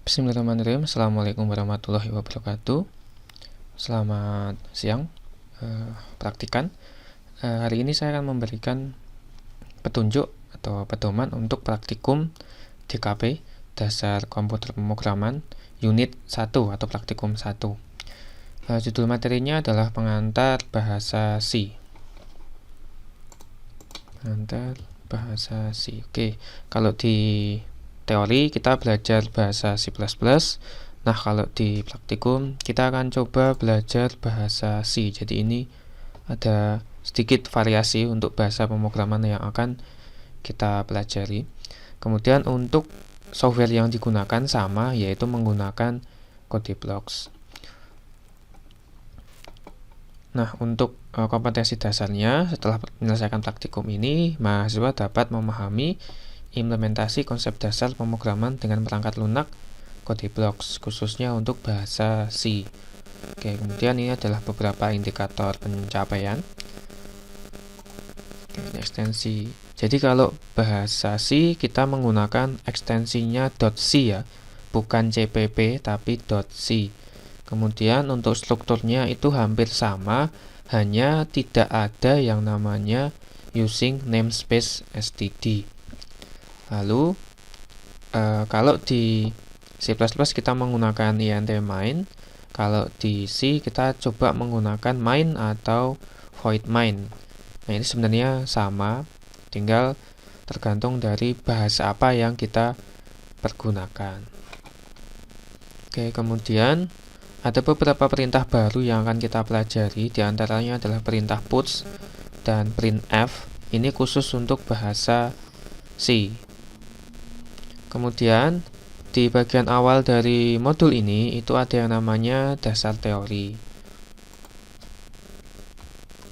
Bismillahirrahmanirrahim. Assalamualaikum warahmatullahi wabarakatuh. Selamat siang, praktikan. Hari ini saya akan memberikan petunjuk atau pedoman untuk praktikum DKP, Dasar Komputer Pemrograman, Unit 1 atau Praktikum 1. Judul materinya adalah Pengantar Bahasa C. Pengantar Bahasa C. Oke, kalau di teori kita belajar bahasa C++. Nah, kalau di praktikum kita akan coba belajar bahasa C. Jadi ini ada sedikit variasi untuk bahasa pemrograman yang akan kita pelajari. Kemudian untuk software yang digunakan sama, yaitu menggunakan CodeBlocks. Nah, untuk kompetensi dasarnya, setelah menyelesaikan praktikum ini, mahasiswa dapat memahami implementasi konsep dasar pemrograman dengan perangkat lunak CodeBlocks, khususnya untuk bahasa C. Oke, kemudian ini adalah beberapa indikator pencapaian. Oke, ini ekstensi. Jadi kalau bahasa C kita menggunakan ekstensinya .c ya, bukan CPP tapi .c. Kemudian untuk strukturnya itu hampir sama, hanya tidak ada yang namanya using namespace std. Lalu kalau di C++ kita menggunakan int main, kalau di C kita coba menggunakan main atau void main. Nah, ini sebenarnya sama, tinggal tergantung dari bahasa apa yang kita pergunakan. Oke, kemudian ada beberapa perintah baru yang akan kita pelajari, diantaranya adalah perintah puts dan printf. Ini khusus untuk bahasa C. Kemudian di bagian awal dari modul ini itu ada yang namanya dasar teori.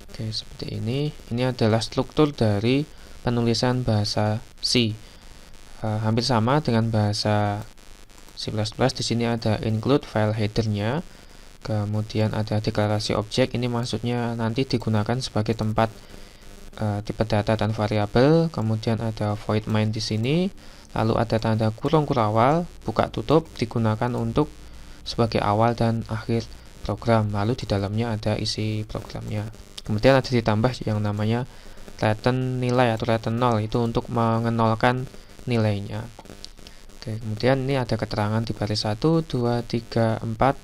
Oke, seperti ini. Ini adalah struktur dari penulisan bahasa C. Hampir sama dengan bahasa C++. Di sini ada include file headernya. Kemudian ada deklarasi objek. Ini maksudnya nanti digunakan sebagai tempat tipe data dan variabel. Kemudian ada void main di sini. Lalu ada tanda kurung kurawal, buka tutup, digunakan untuk sebagai awal dan akhir program. Lalu di dalamnya ada isi programnya. Kemudian ada ditambah yang namanya return nilai atau return 0, itu untuk mengenolkan nilainya. Oke, kemudian ini ada keterangan di baris 1, 2, 3, 4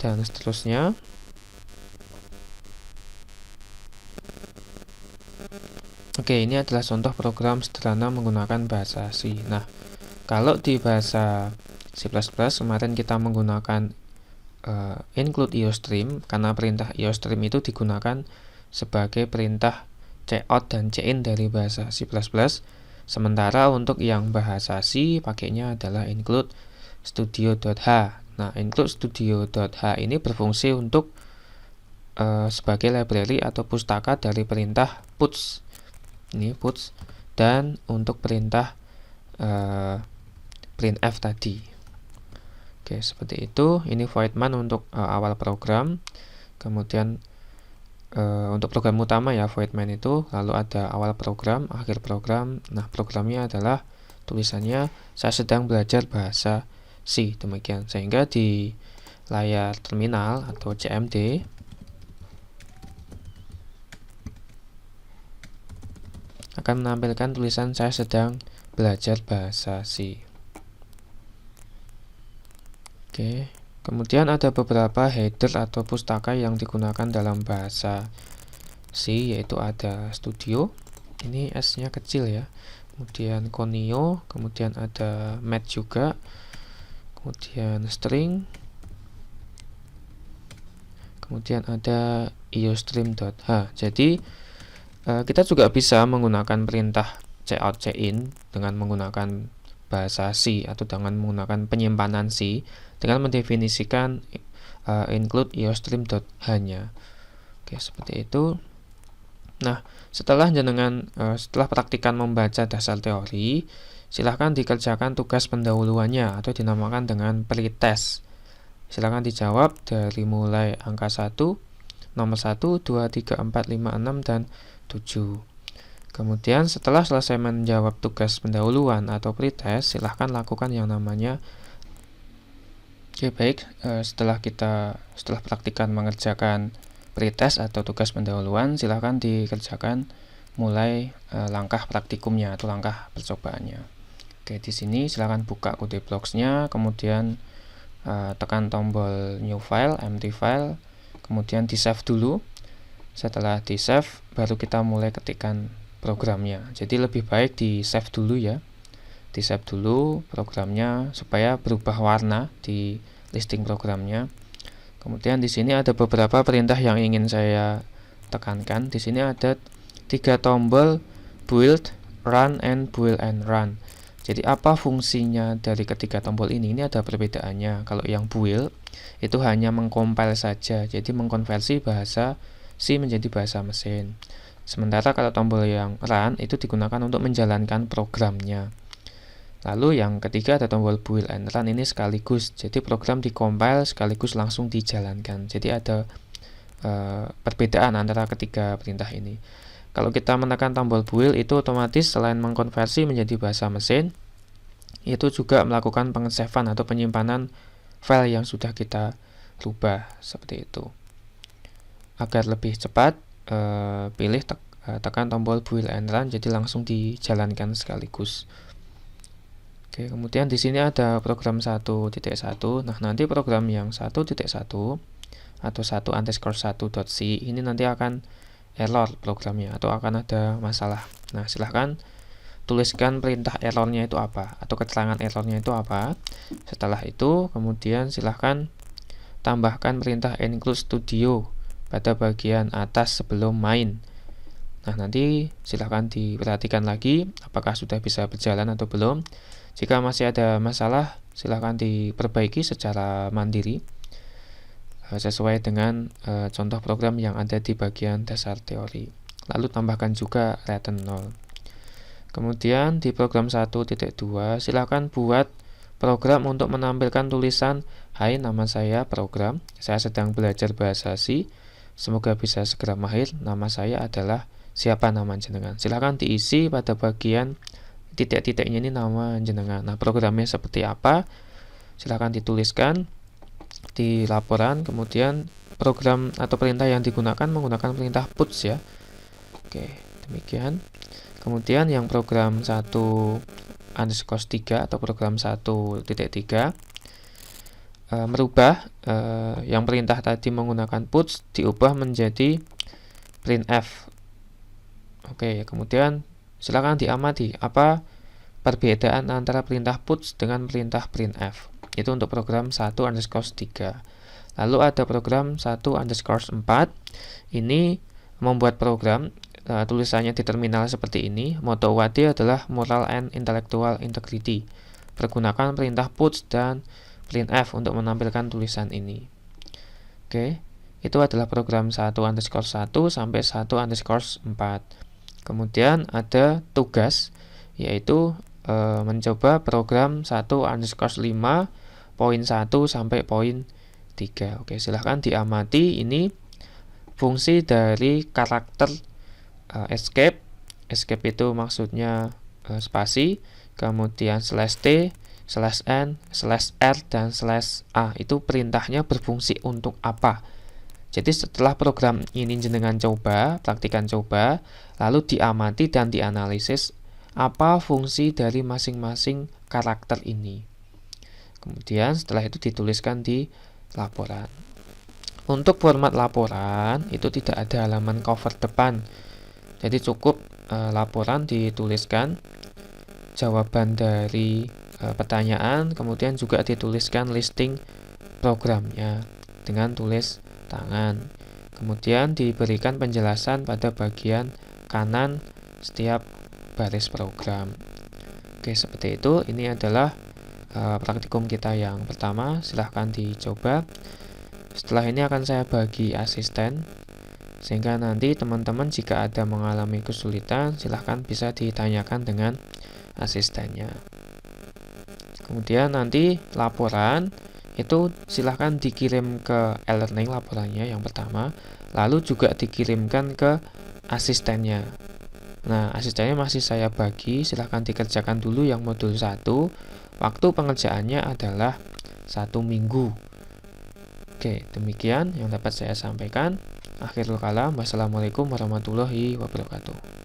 dan seterusnya. Oke, ini adalah contoh program sederhana menggunakan bahasa C. Nah, kalau di bahasa C++ kemarin kita menggunakan include iostream, karena perintah iostream itu digunakan sebagai perintah cout dan cin dari bahasa C++. Sementara untuk yang bahasa C pakainya adalah include studio.h. Nah, include studio.h ini berfungsi untuk sebagai library atau pustaka dari perintah puts. Ini puts, dan untuk perintah printf tadi. Oke, seperti itu. Ini void main untuk awal program. Kemudian untuk program utama ya void main itu, lalu ada awal program, akhir program. Nah, programnya adalah tulisannya saya sedang belajar bahasa C, demikian. Sehingga di layar terminal atau CMD akan menampilkan tulisan saya sedang belajar bahasa C. Oke. Kemudian ada beberapa header atau pustaka yang digunakan dalam bahasa C, yaitu ada studio, ini S-nya kecil ya, kemudian conio, kemudian ada math juga, kemudian string, kemudian ada iostream.h. Jadi kita juga bisa menggunakan perintah cout cin dengan menggunakan bahasa C atau dengan menggunakan penyimpanan C dengan mendefinisikan include iostream.h-nya. Oke, seperti itu. Nah, setelah praktikan membaca dasar teori, silahkan dikerjakan tugas pendahuluannya atau dinamakan dengan pretest. Silahkan dijawab dari mulai angka 1, nomor 1, 2, 3, 4, 5, 6, dan 7. Kemudian setelah selesai menjawab tugas pendahuluan atau pretest, silahkan lakukan yang namanya Oke, baik. Setelah praktikan mengerjakan pretest atau tugas pendahuluan, silahkan dikerjakan mulai langkah praktikumnya atau langkah percobaannya. Oke, di sini silahkan buka Kode Blocks-nya, kemudian tekan tombol New File, Empty File, kemudian di save dulu. Setelah di save, baru kita mulai ketikkan programnya. Jadi lebih baik di save dulu ya. Di save dulu programnya supaya berubah warna di listing programnya. Kemudian di sini ada beberapa perintah yang ingin saya tekankan. Di sini ada 3 tombol build, run, and build and run. Jadi apa fungsinya dari ketiga tombol ini? Ini ada perbedaannya. Kalau yang build itu hanya mengcompile saja, jadi mengkonversi bahasa C menjadi bahasa mesin. Sementara kalau tombol yang run itu digunakan untuk menjalankan programnya. Lalu yang ketiga ada tombol build and run, ini sekaligus, jadi program dikompil sekaligus langsung dijalankan. Jadi ada perbedaan antara ketiga perintah ini. Kalau kita menekan tombol build itu otomatis selain mengkonversi menjadi bahasa mesin, itu juga melakukan pengesavean atau penyimpanan file yang sudah kita rubah seperti itu. Agar lebih cepat, tekan tombol build and run, jadi langsung dijalankan sekaligus. Oke, kemudian di sini ada program 1.1. Nah, nanti program yang 1.1 atau 1_1.c ini nanti akan error programnya atau akan ada masalah. Nah, silahkan tuliskan perintah errornya itu apa atau keterangan errornya itu apa. Setelah itu, kemudian silahkan tambahkan perintah include studio pada bagian atas sebelum main. Nah, nanti silahkan diperhatikan lagi apakah sudah bisa berjalan atau belum. Jika masih ada masalah, silahkan diperbaiki secara mandiri sesuai dengan contoh program yang ada di bagian dasar teori. Lalu tambahkan juga return 0. Kemudian di program 1.2, silahkan buat program untuk menampilkan tulisan, "Hai, nama saya program, saya sedang belajar bahasa C, semoga bisa segera mahir, nama saya adalah siapa nama jenengan." Silahkan diisi pada bagian titik-titiknya ini nama jenengan. Nah, programnya seperti apa? Silahkan dituliskan di laporan. Kemudian program atau perintah yang digunakan menggunakan perintah puts ya. Oke, demikian. Kemudian yang program 1_3 atau program 1.3 merubah yang perintah tadi menggunakan puts diubah menjadi printf. Oke, kemudian silakan diamati apa perbedaan antara perintah puts dengan perintah printf. Itu untuk program 1_3. Lalu ada program 1_4. Ini membuat program tulisannya di terminal seperti ini. Moto UAD adalah Moral and Intellectual Integrity. Pergunakan perintah puts dan printf untuk menampilkan tulisan ini. Oke, itu adalah program 1_1 sampai 1_4. Kemudian ada tugas, yaitu mencoba program 1_5.1 sampai poin 3. Oke, silahkan diamati. Ini fungsi dari karakter escape. Escape itu maksudnya spasi, kemudian /t, /n, /r, dan /a. Itu perintahnya berfungsi untuk apa. Jadi setelah program ini jenengan coba, praktikan coba, lalu diamati dan dianalisis apa fungsi dari masing-masing karakter ini. Kemudian setelah itu dituliskan di laporan. Untuk format laporan itu tidak ada halaman cover depan. Jadi cukup laporan dituliskan jawaban dari pertanyaan, kemudian juga dituliskan listing programnya dengan tulis tangan. Kemudian diberikan penjelasan pada bagian kanan setiap baris program. Oke, seperti itu. Ini adalah praktikum kita yang pertama. Silahkan dicoba. Setelah ini akan saya bagi asisten, sehingga nanti teman-teman jika ada mengalami kesulitan, silahkan bisa ditanyakan dengan asistennya. Kemudian nanti laporan itu silahkan dikirim ke e-learning laporannya yang pertama, lalu juga dikirimkan ke asistennya. Nah, asistennya masih saya bagi, silahkan dikerjakan dulu yang modul 1. Waktu pengerjaannya adalah 1 minggu. Oke, demikian yang dapat saya sampaikan. Akhirul kalam, wassalamualaikum warahmatullahi wabarakatuh.